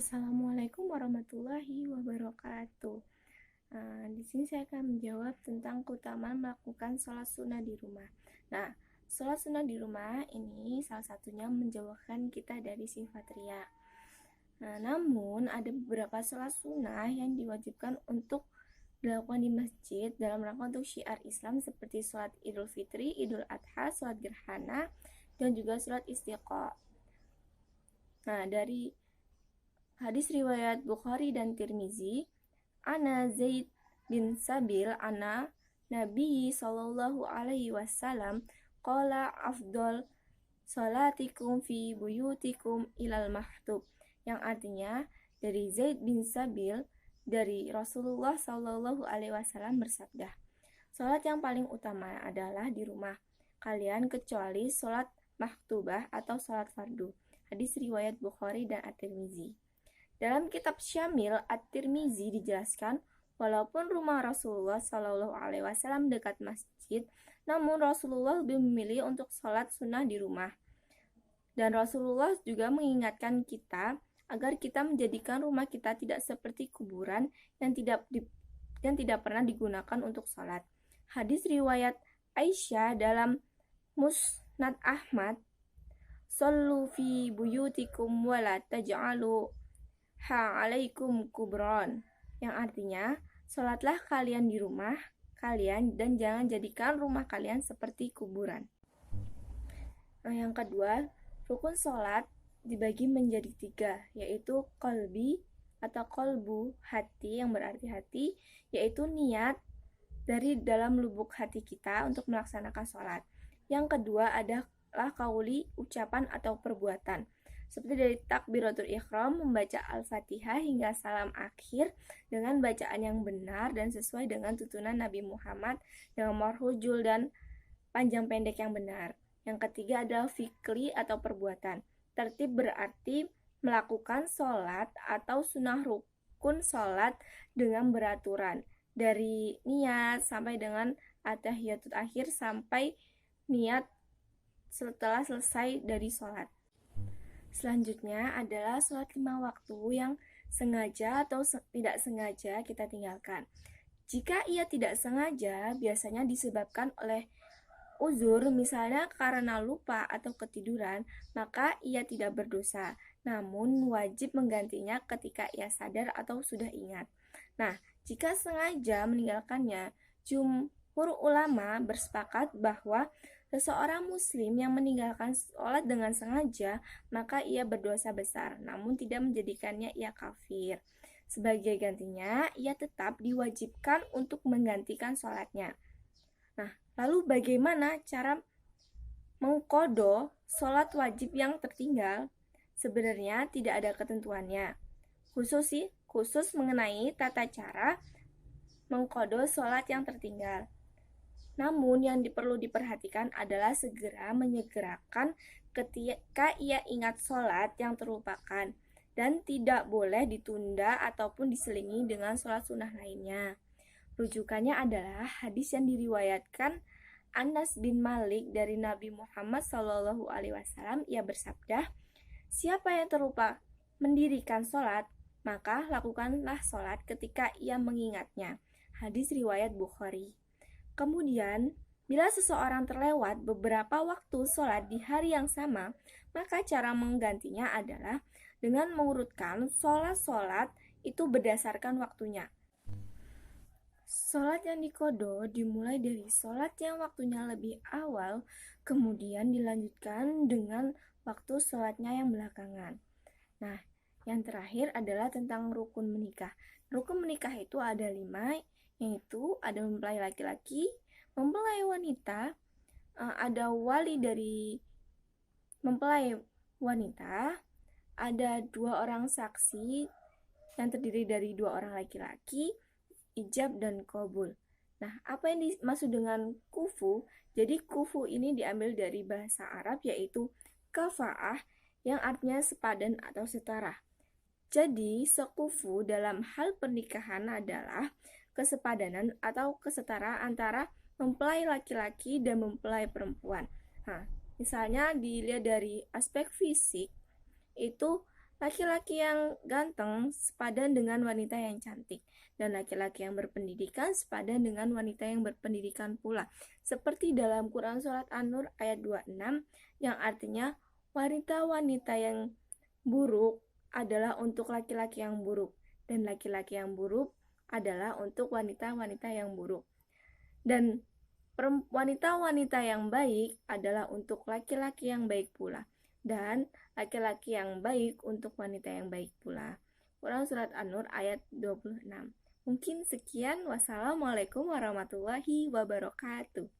Assalamualaikum warahmatullahi wabarakatuh. Di sini saya akan menjawab tentang keutamaan melakukan sholat sunnah di rumah. Nah, sholat sunnah di rumah ini salah satunya menjauhkan kita dari sifat riya. Namun ada beberapa sholat sunnah yang diwajibkan untuk dilakukan di masjid dalam rangka untuk syiar Islam seperti sholat Idul Fitri, Idul Adha, sholat gerhana, dan juga sholat istiqo. Nah, dari hadis riwayat Bukhari dan Tirmizi, Ana Zaid bin Sabil ana Nabi sallallahu alaihi wasallam qala afdol salatikum fi buyutikum ilal mahtub, yang artinya dari Zaid bin Sabil dari Rasulullah sallallahu alaihi wasallam bersabda, salat yang paling utama adalah di rumah kalian kecuali salat maktubah atau salat fardu. Hadis riwayat Bukhari dan At-Tirmizi. Dalam kitab Syamil At-Tirmizi dijelaskan, walaupun rumah Rasulullah Shallallahu Alaihi Wasallam dekat masjid, namun Rasulullah lebih memilih untuk sholat sunnah di rumah. Dan Rasulullah juga mengingatkan kita agar kita menjadikan rumah kita tidak seperti kuburan yang tidak pernah digunakan untuk sholat. Hadis riwayat Aisyah dalam Musnad Ahmad, "Shollu fi buyutikum wa la taj'alu alaikum kubron", yang artinya sholatlah kalian di rumah kalian dan jangan jadikan rumah kalian seperti kuburan. Yang kedua, rukun sholat dibagi menjadi 3, yaitu qalbi atau qalbu, hati yang berarti hati, yaitu niat dari dalam lubuk hati kita untuk melaksanakan sholat. Yang kedua adalah qauli, ucapan atau perbuatan, seperti dari takbiratul ihram, membaca Al-Fatihah hingga salam akhir dengan bacaan yang benar dan sesuai dengan tuntunan Nabi Muhammad dengan marhujul dan panjang pendek yang benar. Yang ketiga adalah fikri atau perbuatan. Tertib berarti melakukan sholat atau sunnah rukun sholat dengan beraturan, dari niat sampai dengan at-tahiyatul akhir sampai niat setelah selesai dari sholat. Selanjutnya adalah sholat 5 waktu yang sengaja atau tidak sengaja kita tinggalkan. Jika ia tidak sengaja, biasanya disebabkan oleh uzur, misalnya karena lupa atau ketiduran, maka ia tidak berdosa, namun wajib menggantinya ketika ia sadar atau sudah ingat. Nah, jika sengaja meninggalkannya, jumhur ulama bersepakat bahwa seseorang muslim yang meninggalkan sholat dengan sengaja, maka ia berdosa besar, namun tidak menjadikannya ia kafir. Sebagai gantinya, ia tetap diwajibkan untuk menggantikan sholatnya. Nah, lalu bagaimana cara mengqadha sholat wajib yang tertinggal? Sebenarnya tidak ada ketentuannya, khusus mengenai tata cara mengqadha sholat yang tertinggal. Namun yang perlu diperhatikan adalah segera menyegerakan ketika ia ingat sholat yang terlupakan, dan tidak boleh ditunda ataupun diselingi dengan sholat sunnah lainnya. Rujukannya adalah hadis yang diriwayatkan Anas bin Malik dari Nabi Muhammad SAW. Ia bersabda, siapa yang terlupa mendirikan sholat, maka lakukanlah sholat ketika ia mengingatnya. Hadis riwayat Bukhari. Kemudian, bila seseorang terlewat beberapa waktu sholat di hari yang sama, maka cara menggantinya adalah dengan mengurutkan sholat-sholat itu berdasarkan waktunya. Sholat yang diqadha dimulai dari sholat yang waktunya lebih awal, kemudian dilanjutkan dengan waktu sholatnya yang belakangan. Nah, yang terakhir adalah tentang rukun menikah. Rukun menikah itu ada 5, yaitu ada mempelai laki-laki, mempelai wanita, ada wali dari mempelai wanita, ada 2 orang saksi yang terdiri dari 2 orang laki-laki, ijab dan qabul. Nah, apa yang dimaksud dengan kufu? Jadi kufu ini diambil dari bahasa Arab, yaitu kafa'ah, yang artinya sepadan atau setara. Jadi, sekufu dalam hal pernikahan adalah kesepadanan atau kesetaraan antara mempelai laki-laki dan mempelai perempuan. Nah, misalnya dilihat dari aspek fisik, itu Laki-laki yang ganteng sepadan dengan wanita yang cantik, dan laki-laki yang berpendidikan sepadan dengan wanita yang berpendidikan pula. Seperti dalam Quran Surat An-Nur ayat 26, yang artinya wanita-wanita yang buruk adalah untuk laki-laki yang buruk, dan laki-laki yang buruk adalah untuk wanita-wanita yang buruk. Dan wanita-wanita yang baik adalah untuk laki-laki yang baik pula, dan laki-laki yang baik untuk wanita yang baik pula. Quran Surat An-Nur ayat 26. Mungkin sekian. Wassalamualaikum warahmatullahi wabarakatuh.